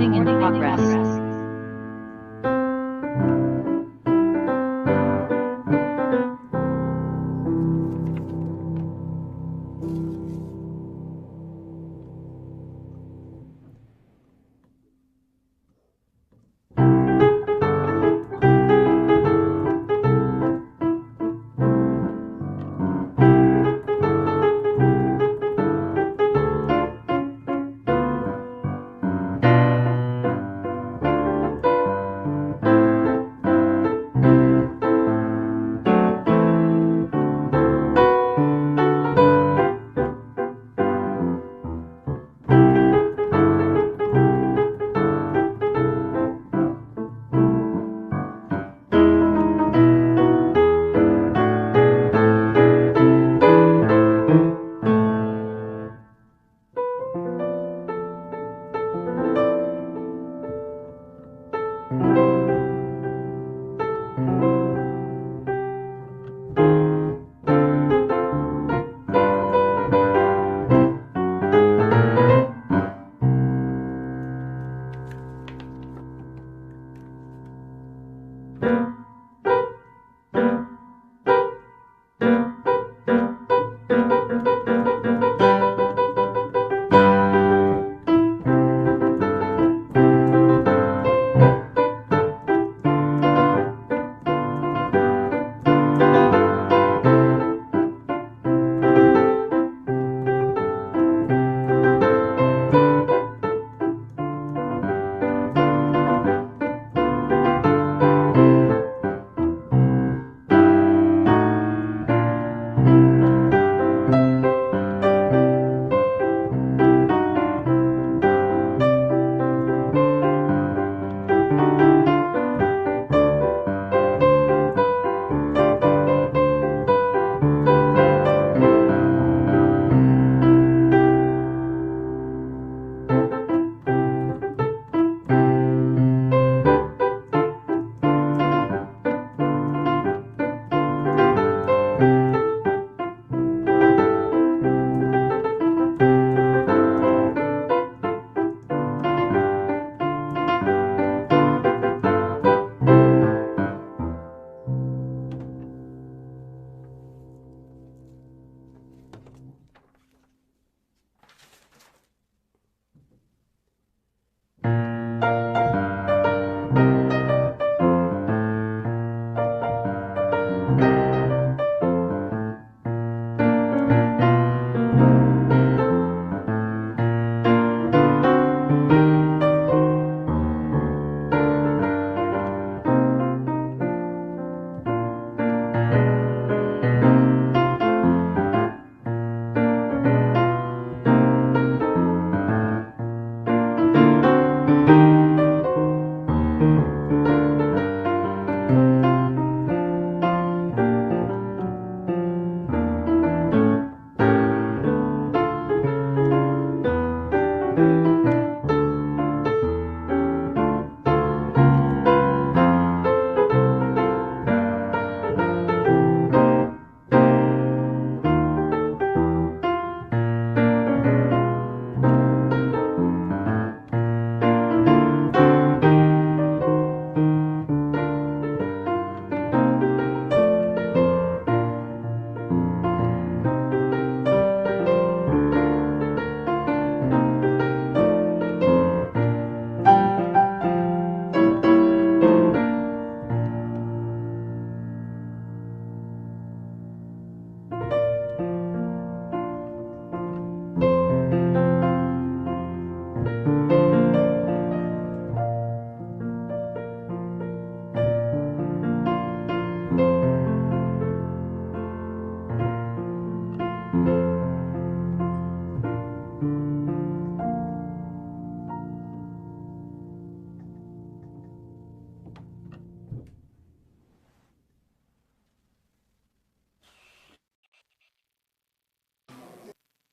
Recording in progress.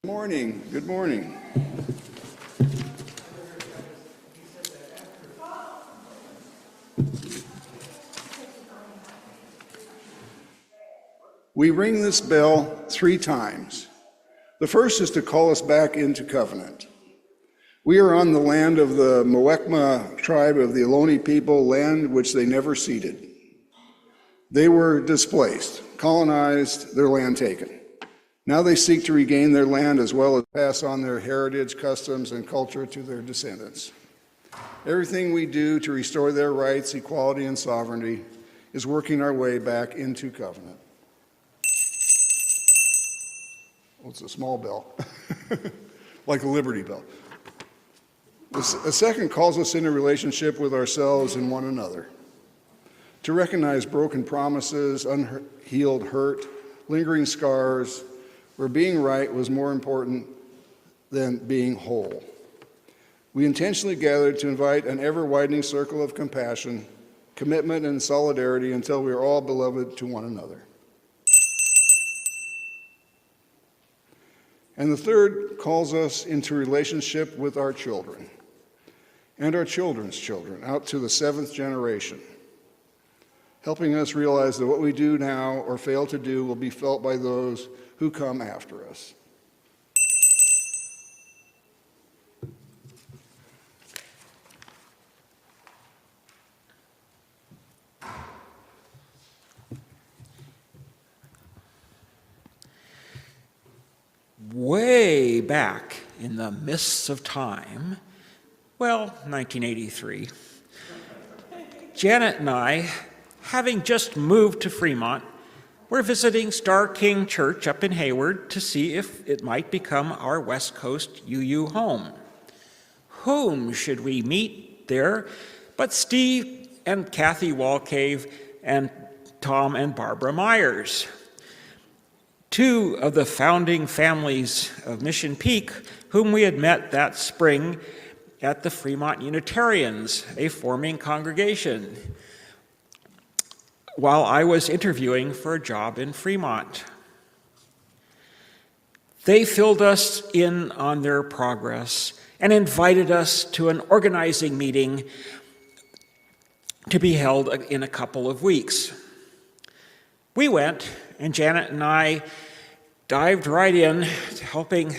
Morning. Good morning. We ring this bell 3 times. The first is to call us back into covenant. We are on the land of the Muwekma tribe of the Ohlone people, land which they never ceded. They were displaced, colonized, their land taken. Now they seek to regain their land as well as pass on their heritage, customs, and culture to their descendants. Everything we do to restore their rights, equality, and sovereignty is working our way back into covenant. Well, it's a small bell, like a Liberty Bell. A second calls us into relationship with ourselves and one another, to recognize broken promises, unhealed hurt, lingering scars, where being right was more important than being whole. We intentionally gathered to invite an ever-widening circle of compassion, commitment, and solidarity until we are all beloved to one another. And the third calls us into relationship with our children and our children's children, out to the 7th generation, helping us realize that what we do now or fail to do will be felt by those who come after us. Way back in the mists of time, well, 1983, Janet and I, having just moved to Fremont, were visiting Star King Church up in Hayward to see if it might become our West Coast UU home. Whom should we meet there but Steve and Kathy Walcave and Tom and Barbara Myers, two of the founding families of Mission Peak, whom we had met that spring at the Fremont Unitarians, a forming congregation, while I was interviewing for a job in Fremont. They filled us in on their progress and invited us to an organizing meeting to be held in a couple of weeks. We went, and Janet and I dived right in to helping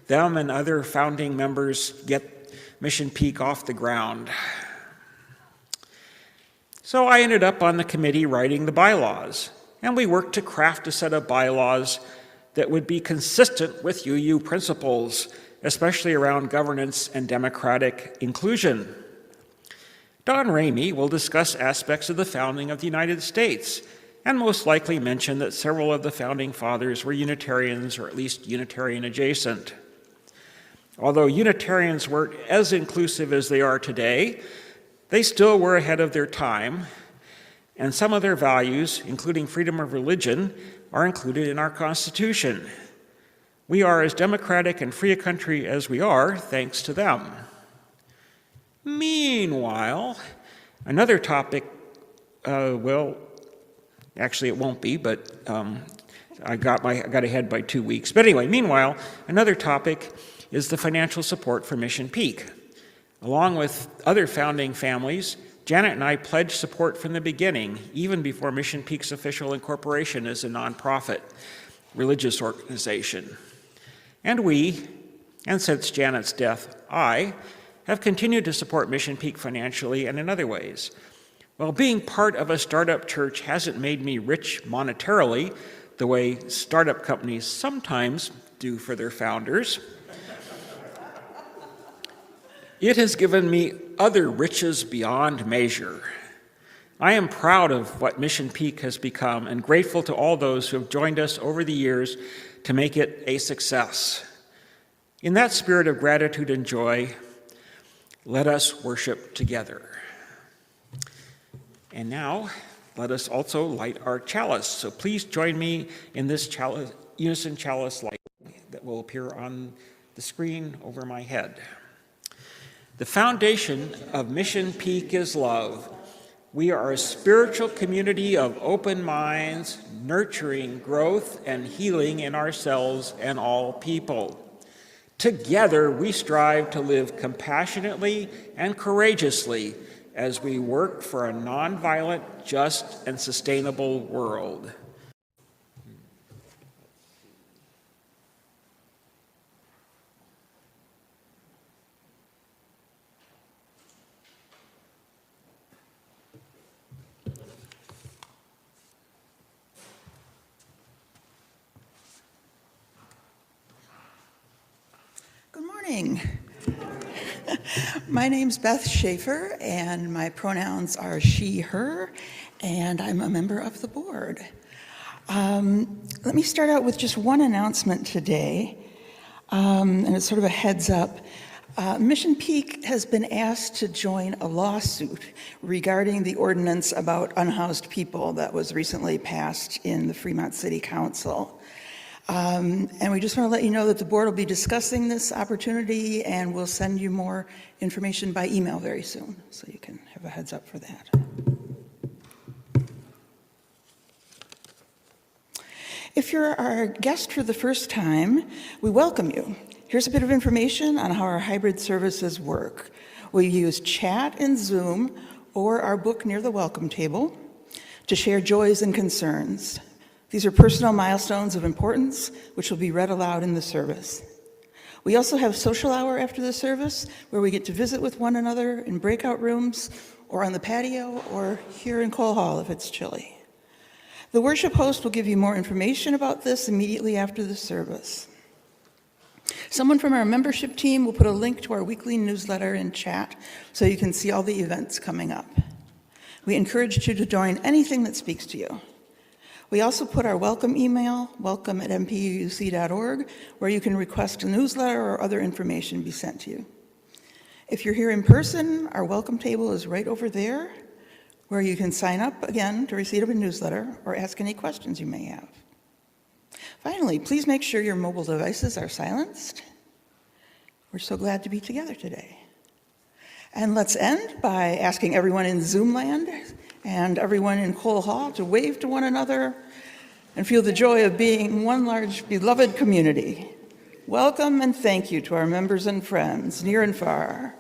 them and other founding members get Mission Peak off the ground. So I ended up on the committee writing the bylaws, and we worked to craft a set of bylaws that would be consistent with UU principles, especially around governance and democratic inclusion. Don Ramey will discuss aspects of the founding of the United States, and most likely mention that several of the founding fathers were Unitarians, or at least Unitarian adjacent. Although Unitarians weren't as inclusive as they are today, they still were ahead of their time, and some of their values, including freedom of religion, are included in our Constitution. We are as democratic and free a country as we are, thanks to them. Meanwhile, another topic, actually, it won't be, but I got ahead by 2 weeks. But anyway, meanwhile, another topic is the financial support for Mission Peak. Along with other founding families, Janet and I pledged support from the beginning, even before Mission Peak's official incorporation as a nonprofit religious organization. And we, and since Janet's death, I, have continued to support Mission Peak financially and in other ways. While being part of a startup church hasn't made me rich monetarily, the way startup companies sometimes do for their founders, it has given me other riches beyond measure. I am proud of what Mission Peak has become and grateful to all those who have joined us over the years to make it a success. In that spirit of gratitude and joy, let us worship together. And now, let us also light our chalice. So please join me in this unison chalice light that will appear on the screen over my head. The foundation of Mission Peak is love. We are a spiritual community of open minds, nurturing growth and healing in ourselves and all people. Together, we strive to live compassionately and courageously as we work for a nonviolent, just, and sustainable world. morning. My name's Beth Schaefer, and my pronouns are she, her, and I'm a member of the board. Let me start out with just one announcement today, and it's sort of a heads up. Mission Peak has been asked to join a lawsuit regarding the ordinance about unhoused people that was recently passed in the Fremont City Council. And we just want to let you know that the board will be discussing this opportunity, and we'll send you more information by email very soon, so you can have a heads up for that. If you're our guest for the first time, we welcome you. Here's a bit of information on how our hybrid services work. We use chat in Zoom or our book near the welcome table to share joys and concerns. These are personal milestones of importance, which will be read aloud in the service. We also have social hour after the service, where we get to visit with one another in breakout rooms, or on the patio, or here in Cole Hall if it's chilly. The worship host will give you more information about this immediately after the service. Someone from our membership team will put a link to our weekly newsletter in chat so you can see all the events coming up. We encourage you to join anything that speaks to you. We also put our welcome email, welcome@mpuuc.org, where you can request a newsletter or other information be sent to you. If you're here in person, our welcome table is right over there, where you can sign up again to receive a newsletter or ask any questions you may have. Finally, please make sure your mobile devices are silenced. We're so glad to be together today. And let's end by asking everyone in Zoom land and everyone in Cole Hall to wave to one another and feel the joy of being one large beloved community. Welcome and thank you to our members and friends, near and far.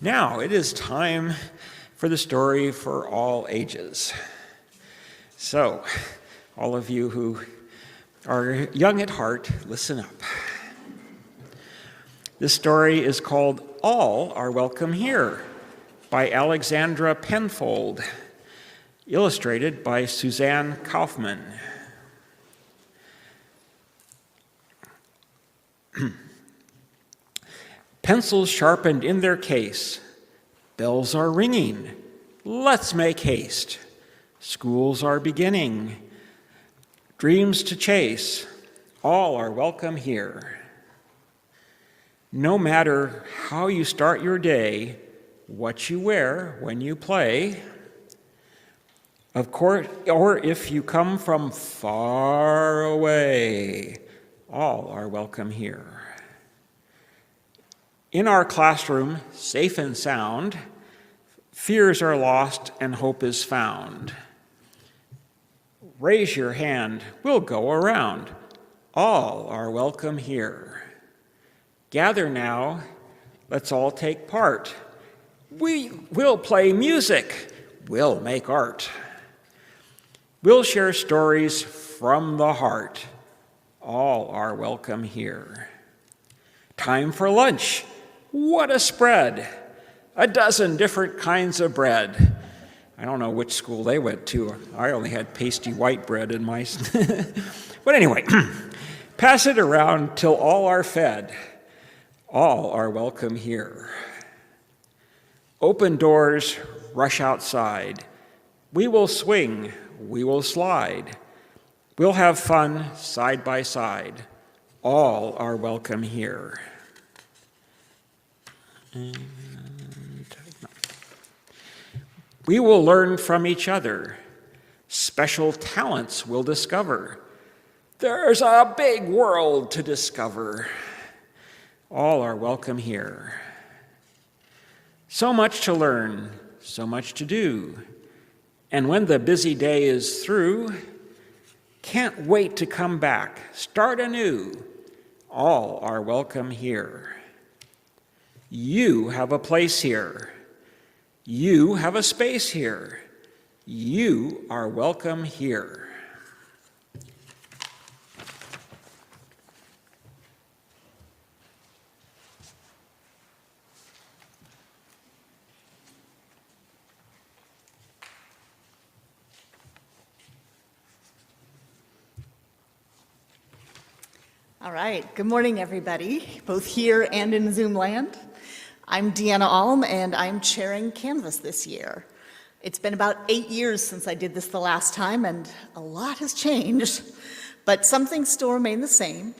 Now it is time for the story for all ages. So, all of you who are young at heart, listen up. This story is called All Are Welcome Here by Alexandra Penfold, illustrated by Suzanne Kaufman. Pencils sharpened in their case, bells are ringing, let's make haste. Schools are beginning, dreams to chase, all are welcome here. No matter how you start your day, what you wear when you play, of course, or if you come from far away, all are welcome here. In our classroom, safe and sound, fears are lost and hope is found. Raise your hand, we'll go around. All are welcome here. Gather now, let's all take part. We'll play music, we'll make art. We'll share stories from the heart. All are welcome here. Time for lunch. What a spread. A dozen different kinds of bread. I don't know which school they went to. I only had pasty white bread in my... But anyway, pass it around till all are fed. All are welcome here. Open doors, rush outside. We will swing, we will slide. We'll have fun side by side. All are welcome here. We will learn from each other. Special talents we'll discover. There's a big world to discover. All are welcome here. So much to learn, so much to do. And when the busy day is through, can't wait to come back, start anew. All are welcome here. You have a place here. You have a space here. You are welcome here. All right, good morning, everybody, both here and in Zoom land. I'm Deanna Alm, and I'm chairing Canvas this year. It's been about 8 years since I did this the last time, and a lot has changed, but some things still remain the same.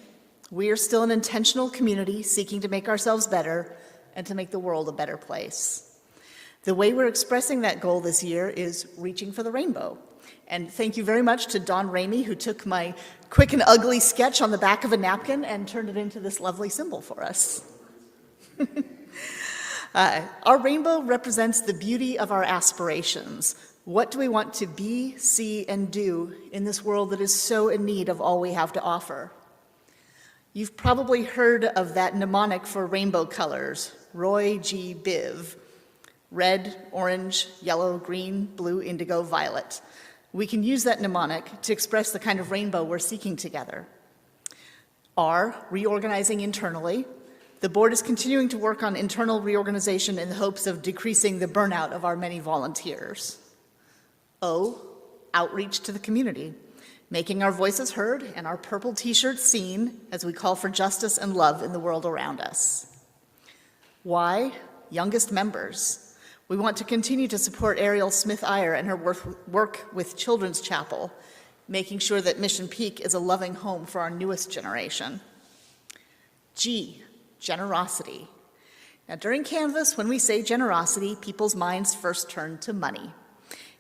We are still an intentional community seeking to make ourselves better and to make the world a better place. The way we're expressing that goal this year is reaching for the rainbow. And thank you very much to Don Ramey, who took my quick and ugly sketch on the back of a napkin and turned it into this lovely symbol for us. Our rainbow represents the beauty of our aspirations. What do we want to be, see, and do in this world that is so in need of all we have to offer? You've probably heard of that mnemonic for rainbow colors, Roy G. Biv. Red, orange, yellow, green, blue, indigo, violet. We can use that mnemonic to express the kind of rainbow we're seeking together. R, reorganizing internally. The board is continuing to work on internal reorganization in the hopes of decreasing the burnout of our many volunteers. O, outreach to the community, making our voices heard and our purple t-shirts seen as we call for justice and love in the world around us. Y, youngest members. We want to continue to support Ariel Smith-Iyer and her work with Children's Chapel, making sure that Mission Peak is a loving home for our newest generation. G, generosity. Now, during Canvas, when we say generosity, people's minds first turn to money.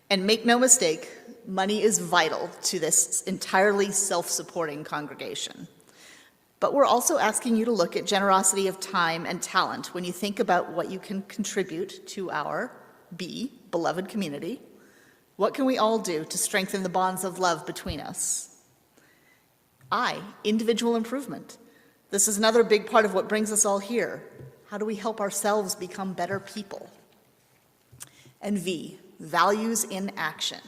And make no mistake, money is vital to this entirely self-supporting congregation. But we're also asking you to look at generosity of time and talent when you think about what you can contribute to our beloved community. What can we all do to strengthen the bonds of love between us? I, individual improvement. This is another big part of what brings us all here. How do we help ourselves become better people? And V, values in action.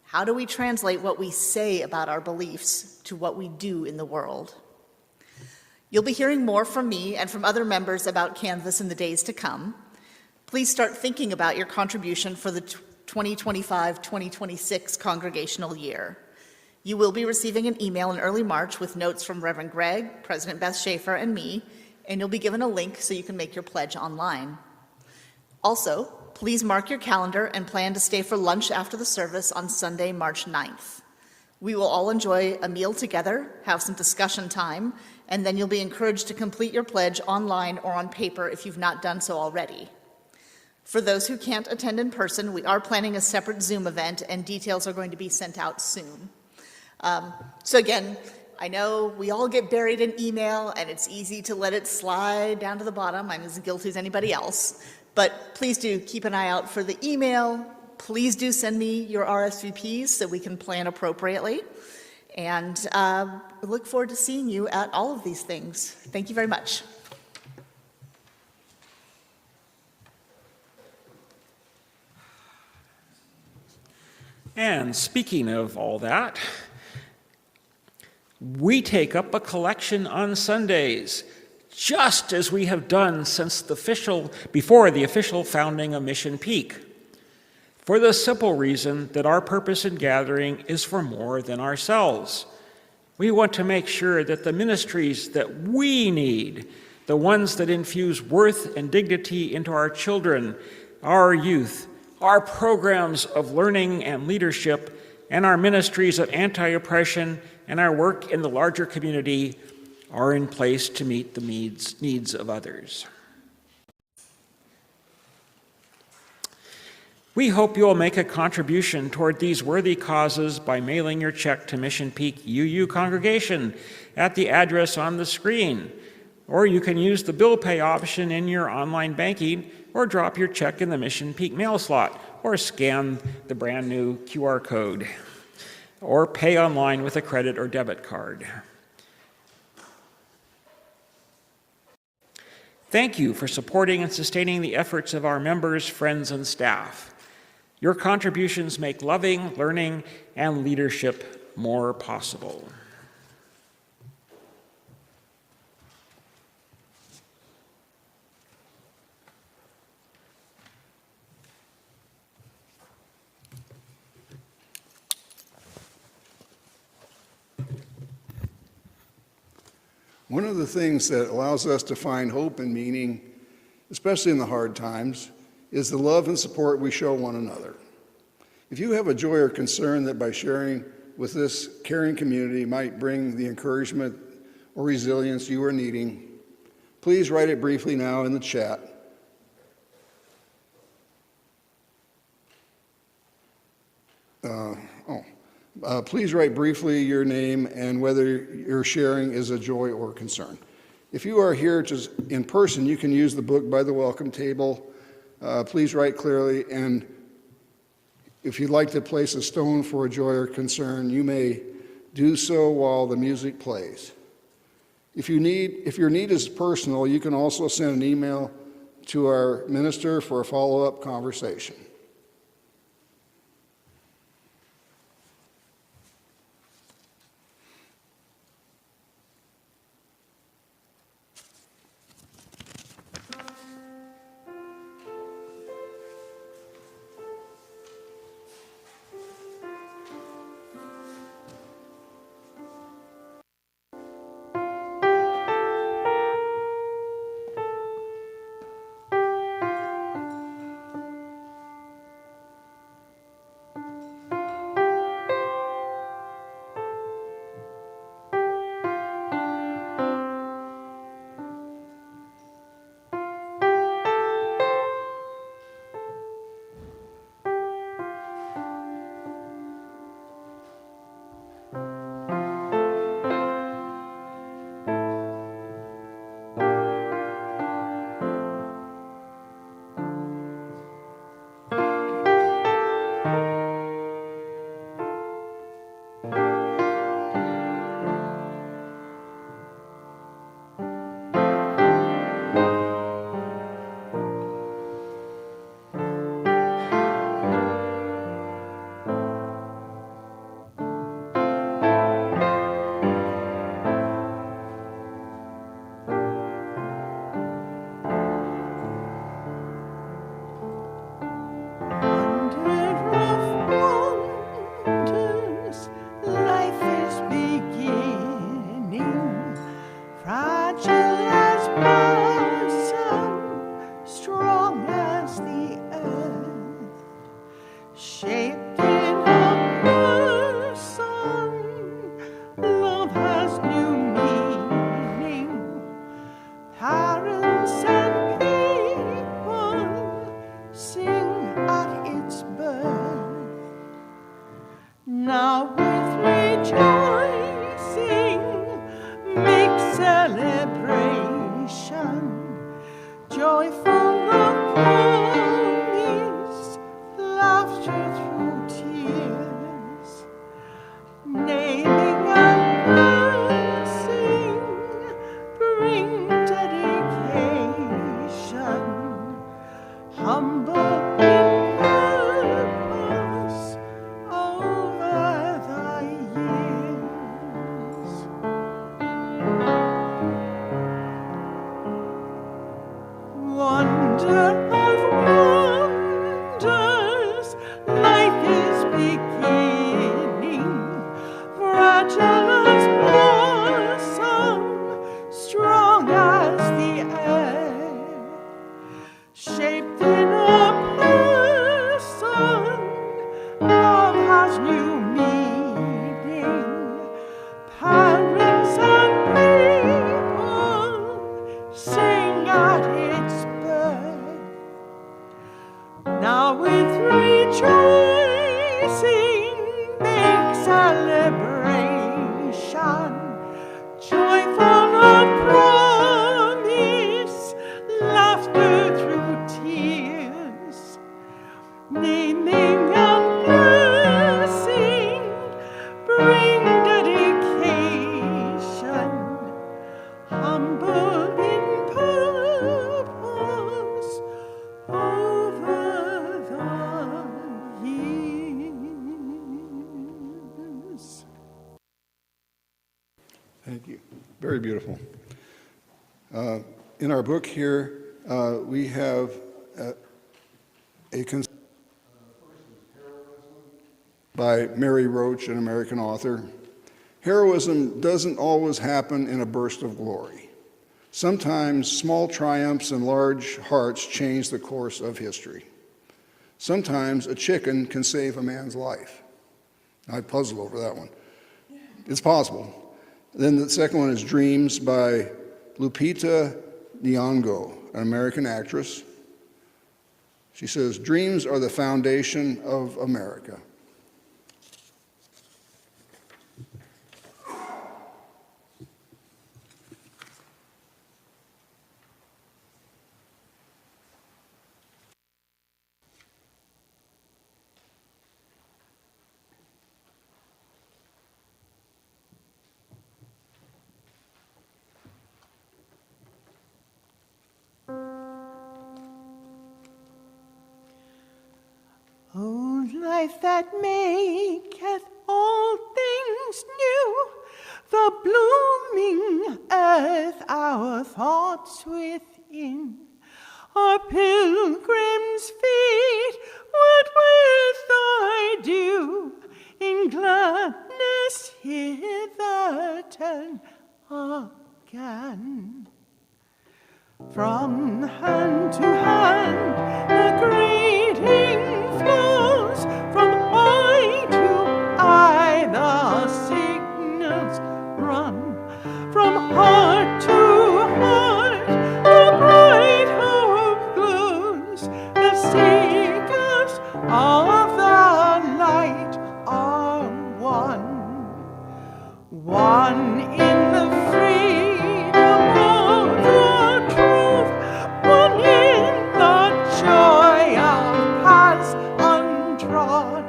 How do we translate what we say about our beliefs to what we do in the world? You'll be hearing more from me and from other members about Canvas in the days to come. Please start thinking about your contribution for the 2025-2026 congregational year. You will be receiving an email in early March with notes from Reverend Greg, President Beth Schaefer, and me, and you'll be given a link so you can make your pledge online. Also, please mark your calendar and plan to stay for lunch after the service on Sunday, March 9th. We will all enjoy a meal together, have some discussion time, and then you'll be encouraged to complete your pledge online or on paper if you've not done so already. For those who can't attend in person, we are planning a separate Zoom event, and details are going to be sent out soon. So again, I know we all get buried in email, and it's easy to let it slide down to the bottom. I'm as guilty as anybody else. But please do keep an eye out for the email. Please do send me your RSVPs so we can plan appropriately. And we look forward to seeing you at all of these things. Thank you very much. And speaking of all that, we take up a collection on Sundays, just as we have done since before the official founding of Mission Peak, for the simple reason that our purpose in gathering is for more than ourselves. We want to make sure that the ministries that we need, the ones that infuse worth and dignity into our children, our youth, our programs of learning and leadership, and our ministries of anti-oppression and our work in the larger community are in place to meet the needs of others. We hope you will make a contribution toward these worthy causes by mailing your check to Mission Peak UU congregation at the address on the screen, or you can use the bill pay option in your online banking, or drop your check in the Mission Peak mail slot, or scan the brand new QR code, or pay online with a credit or debit card. Thank you for supporting and sustaining the efforts of our members, friends, and staff. Your contributions make loving, learning, and leadership more possible. One of the things that allows us to find hope and meaning, especially in the hard times, is the love and support we show one another. If you have a joy or concern that by sharing with this caring community might bring the encouragement or resilience you are needing, please write it briefly now in the chat. Please write briefly your name and whether your sharing is a joy or concern. If you are here just in person, you can use the book by the welcome table. Please write clearly, and if you'd like to place a stone for a joy or concern, you may do so while the music plays. If your need is personal, you can also send an email to our minister for a follow-up conversation. humble in purpose over the years. Wonder of wonders, life is beginning, fragile as blossom, strong as the air, shaped in a person, love has new meaning, parents and people sing at its birth. Now with rejoicing make celebration, joyful of promise, laughter through tears, naming and blessing, bring dedication, humble in purpose over the years. Thank you. Very beautiful. In our book here, we have a by Mary Roach, an American author. Heroism doesn't always happen in a burst of glory. Sometimes small triumphs and large hearts change the course of history. Sometimes a chicken can save a man's life. I puzzled over that one. It's possible. Then the second one is Dreams by Lupita Nyong'o, an American actress. She says, dreams are the foundation of America. O life that maketh all things new, the blooming earth our thoughts within, our pilgrim's feet would with thy dew in gladness hither turn again. From hand to hand the greeting flows, from eye to eye the signals run, from heart to heart the bright hope glows, the seekers of the light are one in the freedom of the truth, one in the joy of paths untrod,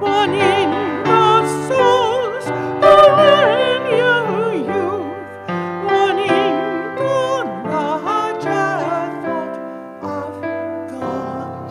one in the soul's perennial youth, one in the larger thought of God.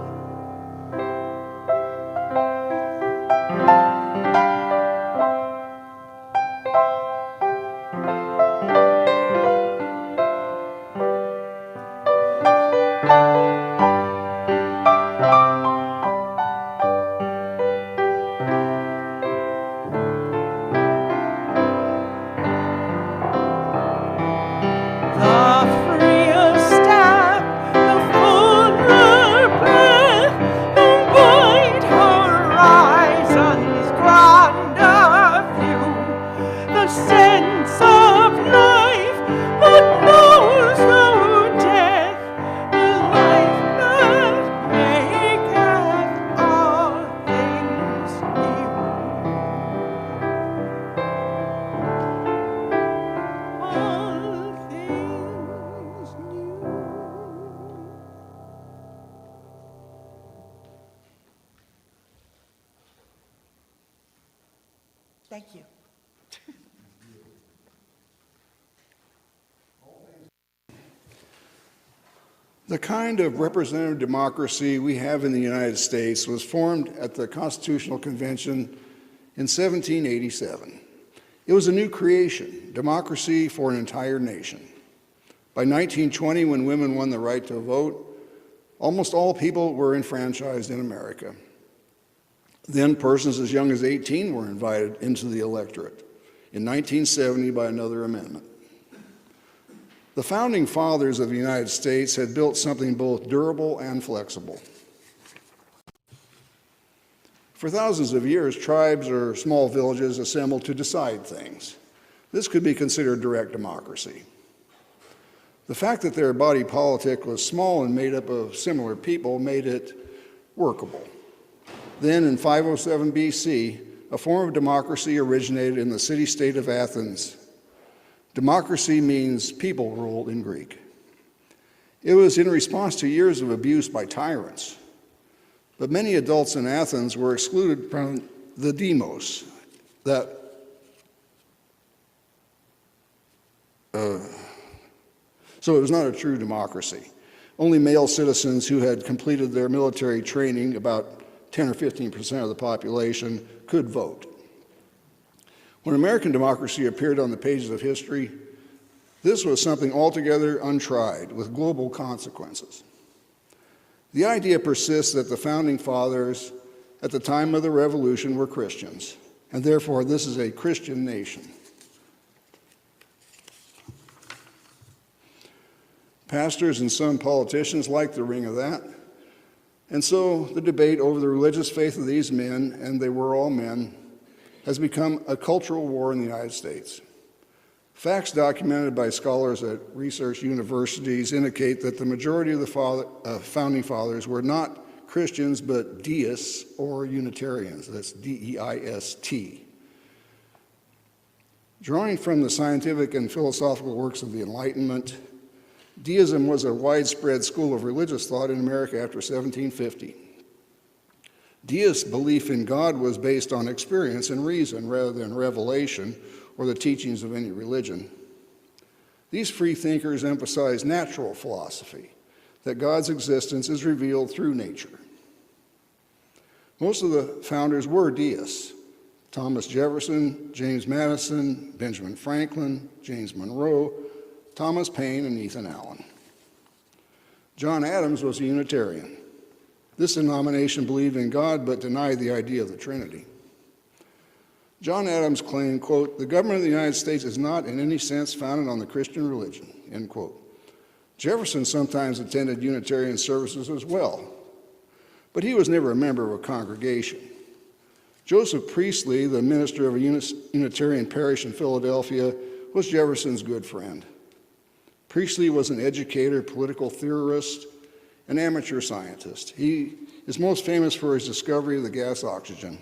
The freer step, the fuller breath, the wide horizon's grander view, the sense of life that knows no death, the life that maketh all things new. All things new. Thank you. The kind of representative democracy we have in the United States was formed at the Constitutional Convention in 1787. It was a new creation, democracy for an entire nation. By 1920, when women won the right to vote, almost all people were enfranchised in America. Then persons as young as 18 were invited into the electorate in 1970 by another amendment. The founding fathers of the United States had built something both durable and flexible. For thousands of years, tribes or small villages assembled to decide things. This could be considered direct democracy. The fact that their body politic was small and made up of similar people made it workable. Then in 507 BC, a form of democracy originated in the city-state of Athens. Democracy means people rule in Greek. It was in response to years of abuse by tyrants. But many adults in Athens were excluded from the demos, so it was not a true democracy. Only male citizens who had completed their military training, about 10 or 15% of the population, could vote. When American democracy appeared on the pages of history, this was something altogether untried, with global consequences. The idea persists that the founding fathers at the time of the Revolution were Christians, and therefore this is a Christian nation. Pastors and some politicians like the ring of that, and so the debate over the religious faith of these men, and they were all men, has become a cultural war in the United States. Facts documented by scholars at research universities indicate that the majority of the founding fathers were not Christians but deists or Unitarians. That's D-E-I-S-T. Drawing from the scientific and philosophical works of the Enlightenment, deism was a widespread school of religious thought in America after 1750. Deist belief in God was based on experience and reason rather than revelation or the teachings of any religion. These free thinkers emphasized natural philosophy, that God's existence is revealed through nature. Most of the founders were deists: Thomas Jefferson, James Madison, Benjamin Franklin, James Monroe, Thomas Paine, and Ethan Allen. John Adams was a Unitarian. This denomination believed in God but denied the idea of the Trinity. John Adams claimed, quote, "The government of the United States is not in any sense founded on the Christian religion," end quote. Jefferson sometimes attended Unitarian services as well, but he was never a member of a congregation. Joseph Priestley, the minister of a Unitarian parish in Philadelphia, was Jefferson's good friend. Priestley was an educator, political theorist, an amateur scientist. He is most famous for his discovery of the gas oxygen.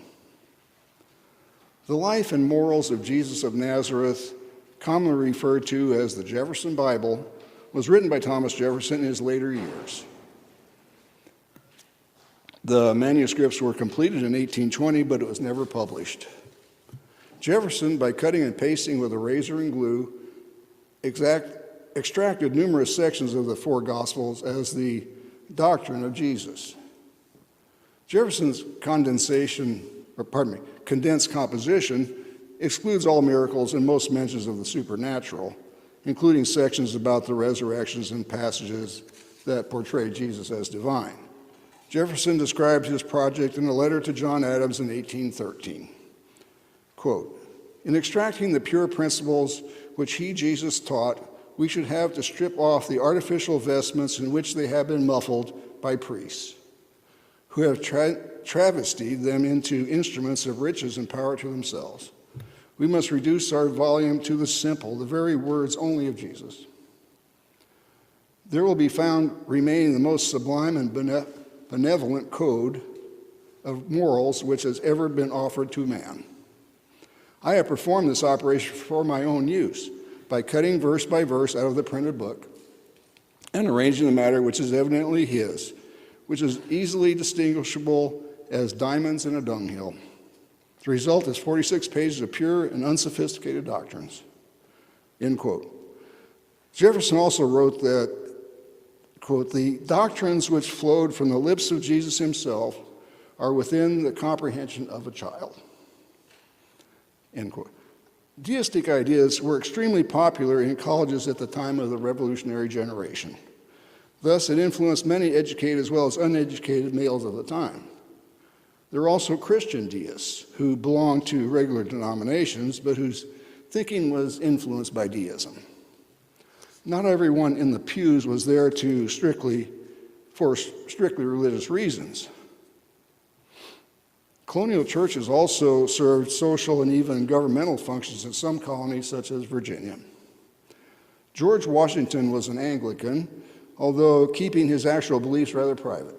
The life and morals of Jesus of Nazareth, commonly referred to as the Jefferson Bible, was written by Thomas Jefferson in his later years. The manuscripts were completed in 1820, but it was never published. Jefferson, by cutting and pasting with a razor and glue, extracted numerous sections of the four Gospels as the doctrine of Jesus. Jefferson's condensed composition excludes all miracles and most mentions of the supernatural, including sections about the resurrections and passages that portray Jesus as divine. Jefferson described his project in a letter to John Adams in 1813. Quote, "In extracting the pure principles which he, Jesus, taught, we should have to strip off the artificial vestments in which they have been muffled by priests, who have travestied them into instruments of riches and power to themselves. We must reduce our volume to the simple, the very words only of Jesus. There will be found remaining the most sublime and benevolent code of morals which has ever been offered to man. I have performed this operation for my own use, by cutting verse by verse out of the printed book and arranging the matter which is evidently his, which is easily distinguishable as diamonds in a dunghill. The result is 46 pages of pure and unsophisticated doctrines." End quote. Jefferson also wrote that, quote, "The doctrines which flowed from the lips of Jesus himself are within the comprehension of a child." End quote. Deistic ideas were extremely popular in colleges at the time of the revolutionary generation. Thus, it influenced many educated as well as uneducated males of the time. There were also Christian deists who belonged to regular denominations, but whose thinking was influenced by deism. Not everyone in the pews was there for strictly religious reasons. Colonial churches also served social and even governmental functions in some colonies, such as Virginia. George Washington was an Anglican, although keeping his actual beliefs rather private.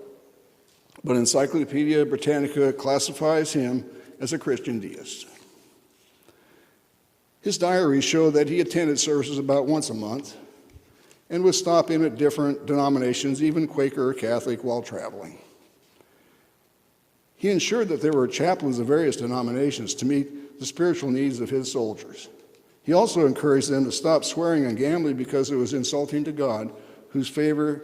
But Encyclopedia Britannica classifies him as a Christian deist. His diaries show that he attended services about once a month and would stop in at different denominations, even Quaker or Catholic, while traveling. He ensured that there were chaplains of various denominations to meet the spiritual needs of his soldiers. He also encouraged them to stop swearing and gambling because it was insulting to God, whose favor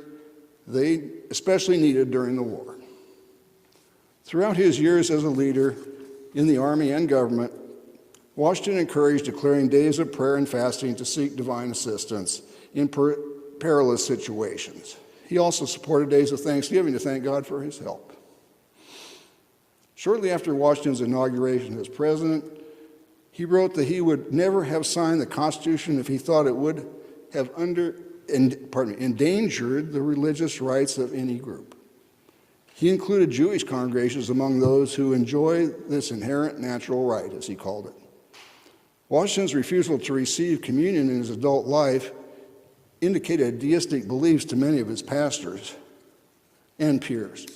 they especially needed during the war. Throughout his years as a leader in the Army and government, Washington encouraged declaring days of prayer and fasting to seek divine assistance in perilous situations. He also supported days of thanksgiving to thank God for his help. Shortly after Washington's inauguration as president, he wrote that he would never have signed the Constitution if he thought it would have endangered the religious rights of any group. He included Jewish congregations among those who enjoy this inherent natural right, as he called it. Washington's refusal to receive communion in his adult life indicated deistic beliefs to many of his pastors and peers.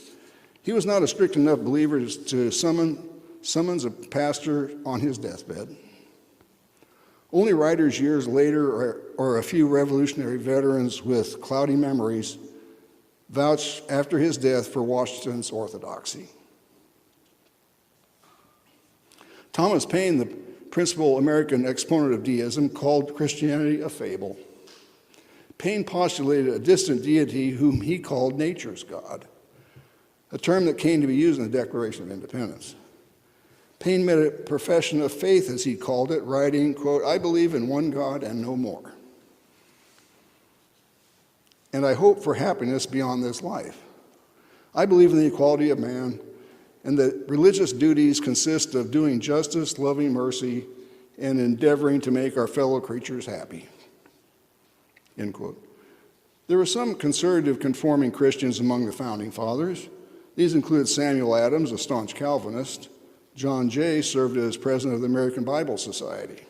He was not a strict enough believer to summons a pastor on his deathbed. Only writers years later, or a few revolutionary veterans with cloudy memories, vouched after his death for Washington's orthodoxy. Thomas Paine, the principal American exponent of deism, called Christianity a fable. Paine postulated a distant deity whom he called nature's God, a term that came to be used in the Declaration of Independence. Paine made a profession of faith, as he called it, writing, quote, "I believe in one God and no more. And I hope for happiness beyond this life. I believe in the equality of man, and that religious duties consist of doing justice, loving mercy, and endeavoring to make our fellow creatures happy." End quote. There were some conservative conforming Christians among the founding fathers. These included Samuel Adams, a staunch Calvinist. John Jay served as president of the American Bible Society.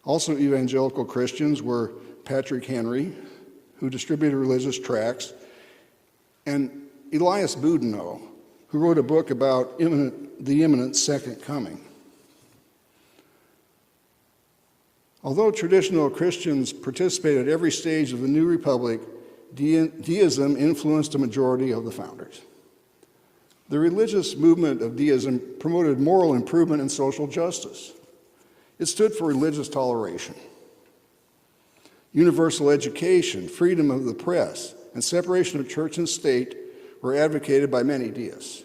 Also evangelical Christians were Patrick Henry, who distributed religious tracts, and Elias Boudinot, who wrote a book about the imminent Second Coming. Although traditional Christians participated at every stage of the new republic, deism influenced a majority of the founders. The religious movement of deism promoted moral improvement and social justice. It stood for religious toleration. Universal education, freedom of the press, and separation of church and state were advocated by many deists.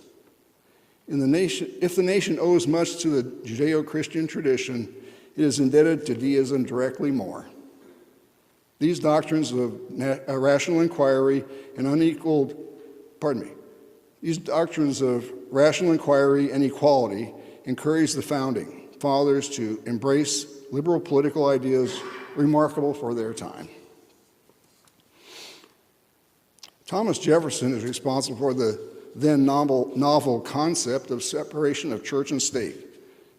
If the nation owes much to the Judeo-Christian tradition, it is indebted to deism directly more. These doctrines of rational inquiry and these doctrines of rational inquiry and equality encouraged the founding fathers to embrace liberal political ideas remarkable for their time. Thomas Jefferson is responsible for the then novel concept of separation of church and state,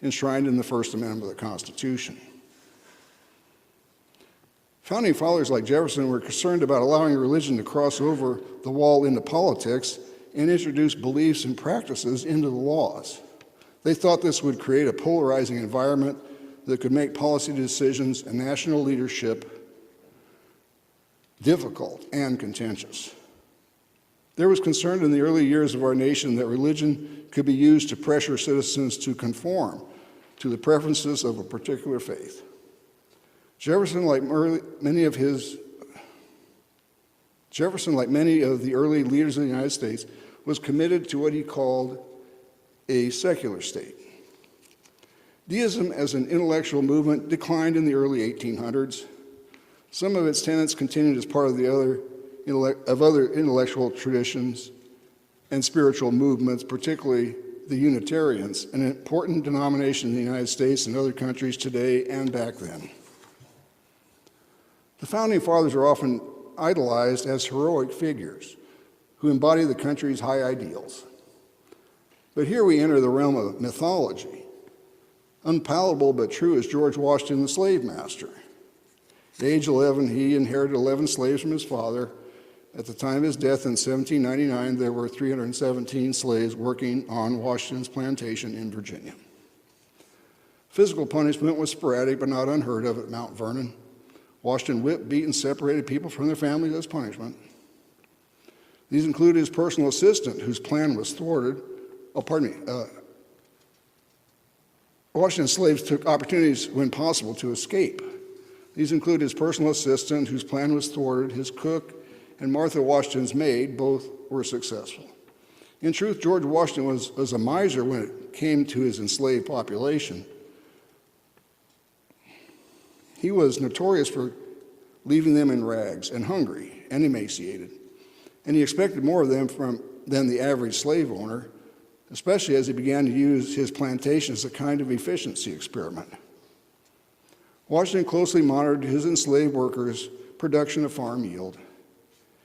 enshrined in the First Amendment of the Constitution. Founding fathers like Jefferson were concerned about allowing religion to cross over the wall into politics and introduce beliefs and practices into the laws. They thought this would create a polarizing environment that could make policy decisions and national leadership difficult and contentious. There was concern in the early years of our nation that religion could be used to pressure citizens to conform to the preferences of a particular faith. Jefferson, like many of his Jefferson, like many of the early leaders of the United States, was committed to what he called a secular state. Deism as an intellectual movement declined in the early 1800s. Some of its tenets continued as part of other intellectual traditions and spiritual movements, particularly the Unitarians, an important denomination in the United States and other countries today and back then. The Founding Fathers are often idolized as heroic figures who embody the country's high ideals. But here we enter the realm of mythology. Unpalatable but true is George Washington, the slave master. At age 11, he inherited 11 slaves from his father. At the time of his death in 1799, there were 317 slaves working on Washington's plantation in Virginia. Physical punishment was sporadic but not unheard of at Mount Vernon. Washington whipped, beat, and separated people from their families as punishment. These included his personal assistant, whose plan was thwarted. Washington's slaves took opportunities when possible to escape. These include his personal assistant, whose plan was thwarted, his cook, and Martha, Washington's maid. Both were successful. In truth, George Washington was a miser when it came to his enslaved population. He was notorious for leaving them in rags and hungry and emaciated, and he expected more of them than the average slave owner, especially as he began to use his plantation as a kind of efficiency experiment. Washington closely monitored his enslaved workers' production of farm yield.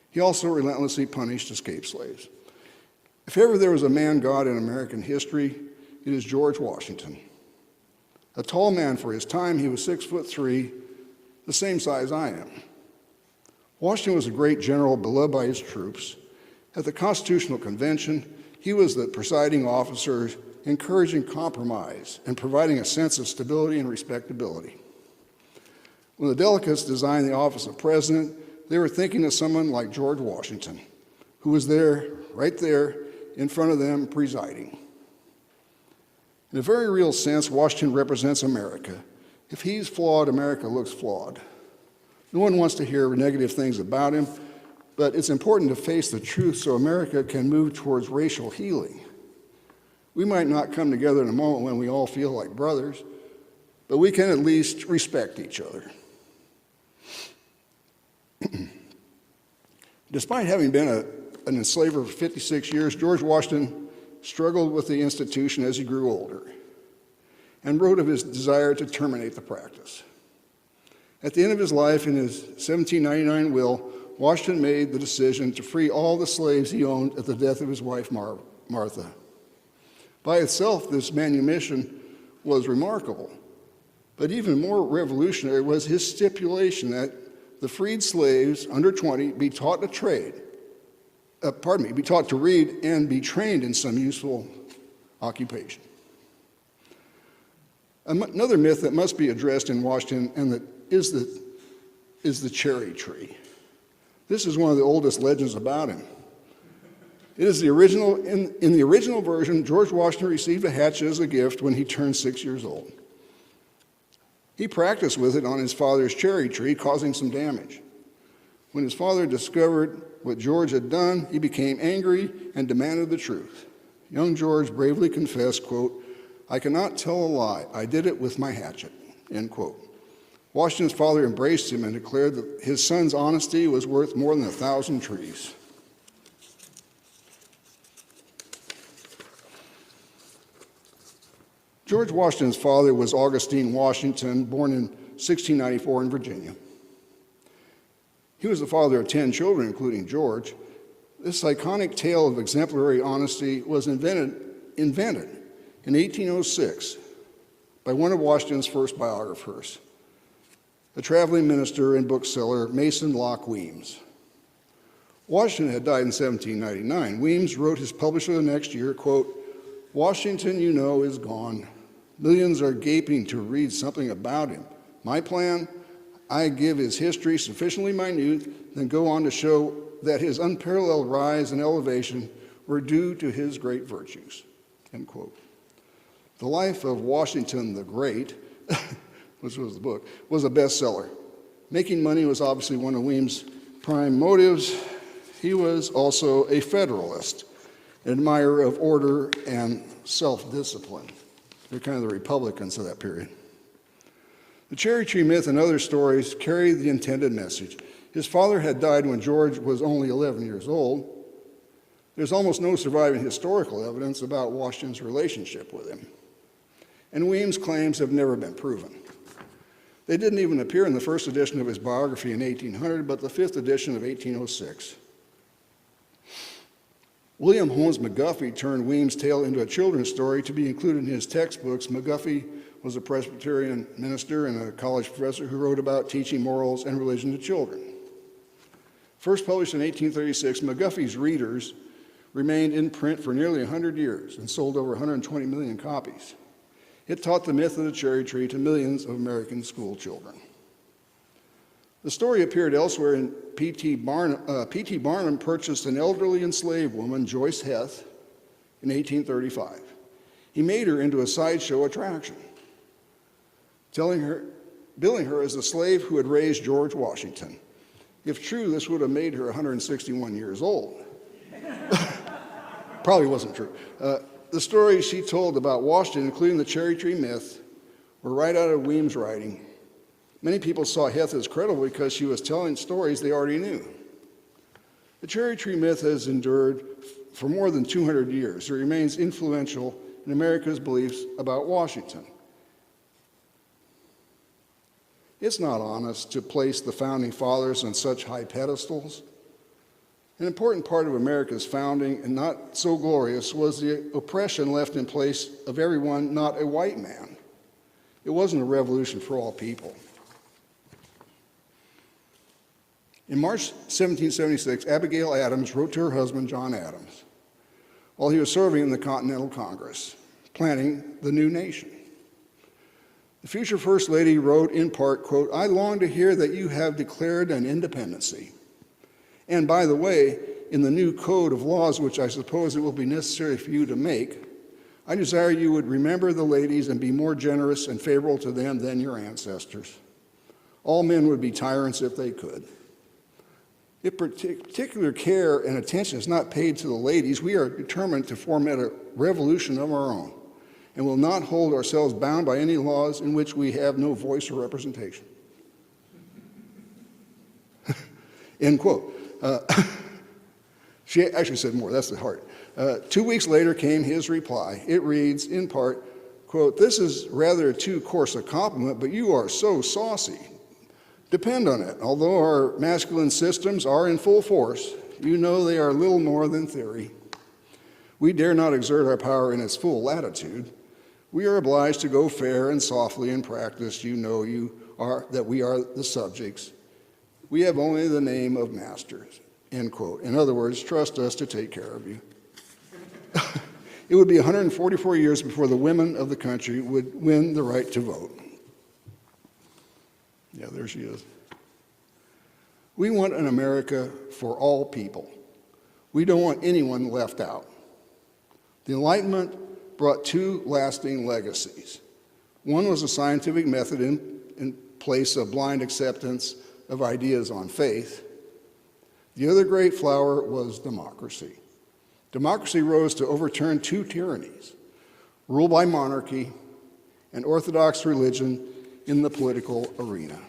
He also relentlessly punished escaped slaves. If ever there was a man god in American history, it is George Washington. A tall man for his time, he was 6'3", the same size I am. Washington was a great general beloved by his troops. At the Constitutional Convention, he was the presiding officer, encouraging compromise and providing a sense of stability and respectability. When the delegates designed the office of president, they were thinking of someone like George Washington, who was there, right there, in front of them, presiding. In a very real sense, Washington represents America. If he's flawed, America looks flawed. No one wants to hear negative things about him, but it's important to face the truth so America can move towards racial healing. We might not come together in a moment when we all feel like brothers, but we can at least respect each other. Despite having been an enslaver for 56 years, George Washington struggled with the institution as he grew older and wrote of his desire to terminate the practice. At the end of his life, in his 1799 will, Washington made the decision to free all the slaves he owned at the death of his wife, Martha. By itself, this manumission was remarkable, but even more revolutionary was his stipulation that the freed slaves under 20 be taught be taught to read and be trained in some useful occupation. Another myth that must be addressed in Washington and that is the cherry tree. This is one of the oldest legends about him. It is the original, in the original version, George Washington received a hatchet as a gift when he turned 6 years old. He practiced with it on his father's cherry tree, causing some damage. When his father discovered what George had done, he became angry and demanded the truth. Young George bravely confessed, quote, "I cannot tell a lie. I did it with my hatchet," end quote. Washington's father embraced him and declared that his son's honesty was worth more than 1,000 trees. George Washington's father was Augustine Washington, born in 1694 in Virginia. He was the father of 10 children, including George. This iconic tale of exemplary honesty was invented in 1806 by one of Washington's first biographers, a traveling minister and bookseller, Mason Locke Weems. Washington had died in 1799. Weems wrote his publisher the next year, quote, "Washington, you know, is gone. Millions are gaping to read something about him. My plan, I give his history sufficiently minute, then go on to show that his unparalleled rise and elevation were due to his great virtues," end quote. The Life of Washington the Great, which was the book, was a bestseller. Making money was obviously one of Weems' prime motives, He was also a Federalist, an admirer of order and self-discipline. They're kind of the Republicans of that period. The cherry tree myth and other stories carry the intended message. His father had died when George was only 11 years old. There's almost no surviving historical evidence about Washington's relationship with him. And Weems' claims have never been proven. They didn't even appear in the first edition of his biography in 1800, but the fifth edition of 1806. William Holmes McGuffey turned Weems' tale into a children's story to be included in his textbooks. McGuffey was a Presbyterian minister and a college professor who wrote about teaching morals and religion to children. First published in 1836, McGuffey's Readers remained in print for nearly 100 years and sold over 120 million copies. It taught the myth of the cherry tree to millions of American school children. The story appeared elsewhere in P.T. Barnum purchased an elderly enslaved woman, Joyce Heth, in 1835. He made her into a sideshow attraction, billing her as the slave who had raised George Washington. If true, this would have made her 161 years old. Probably wasn't true. The stories she told about Washington, including the cherry tree myth, were right out of Weems' writing. Many people saw Heth as credible because she was telling stories they already knew. The cherry tree myth has endured for more than 200 years. It remains influential in America's beliefs about Washington. It's not honest to place the Founding Fathers on such high pedestals. An important part of America's founding, and not so glorious, was the oppression left in place of everyone not a white man. It wasn't a revolution for all people. In March 1776, Abigail Adams wrote to her husband, John Adams, while he was serving in the Continental Congress, planning the new nation. The future First Lady wrote in part, quote, "I long to hear that you have declared an independency. And by the way, in the new code of laws, which I suppose it will be necessary for you to make, I desire you would remember the ladies and be more generous and favorable to them than your ancestors. All men would be tyrants if they could. If particular care and attention is not paid to the ladies, we are determined to foment a revolution of our own and will not hold ourselves bound by any laws in which we have no voice or representation." End quote. She actually said more, that's the heart. 2 weeks later came his reply. It reads, in part, quote, "This is rather too coarse a compliment, but you are so saucy. Depend on it, although our masculine systems are in full force, you know they are little more than theory. We dare not exert our power in its full latitude. We are obliged to go fair and softly in practice. You know that we are the subjects. We have only the name of masters." End quote. In other words, trust us to take care of you. It would be 144 years before the women of the country would win the right to vote. Yeah, there she is. We want an America for all people. We don't want anyone left out. The Enlightenment brought two lasting legacies. One was a scientific method in place of blind acceptance of ideas on faith. The other great flower was democracy. Democracy rose to overturn two tyrannies, rule by monarchy and orthodox religion in the political arena.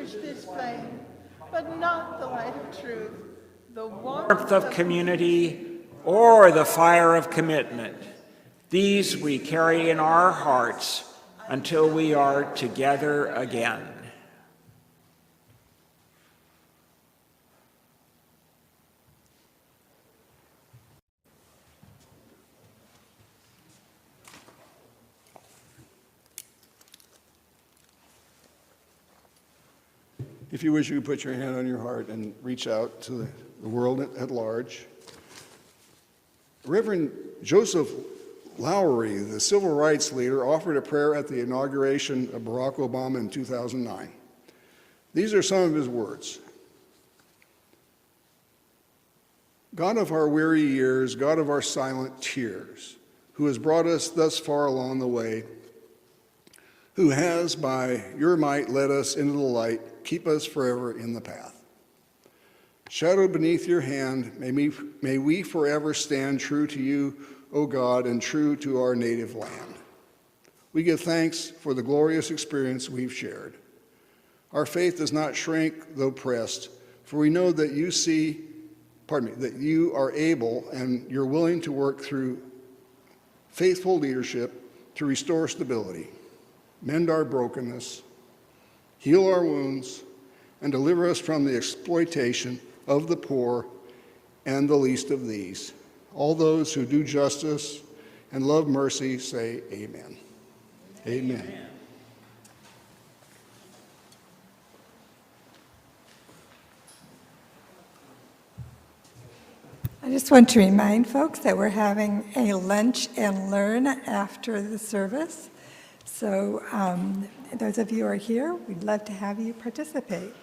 extinguish this flame, but not the light of truth, the warmth of community, or the fire of commitment. These we carry in our hearts until we are together again. If you wish, you can put your hand on your heart and reach out to the world at large. Reverend Joseph Lowery, the civil rights leader, offered a prayer at the inauguration of Barack Obama in 2009. These are some of his words. God of our weary years, God of our silent tears, who has brought us thus far along the way, who has, by your might, led us into the light, keep us forever in the path. Shadowed beneath your hand, may we forever stand true to you, O God, and true to our native land. We give thanks for the glorious experience we've shared. Our faith does not shrink, though pressed, for we know that that you are able and you're willing to work through faithful leadership to restore stability, mend our brokenness, heal our wounds, and deliver us from the exploitation of the poor and the least of these. All those who do justice and love mercy say amen. Amen. I just want to remind folks that we're having a lunch and learn after the service. So those of you who are here, we'd love to have you participate.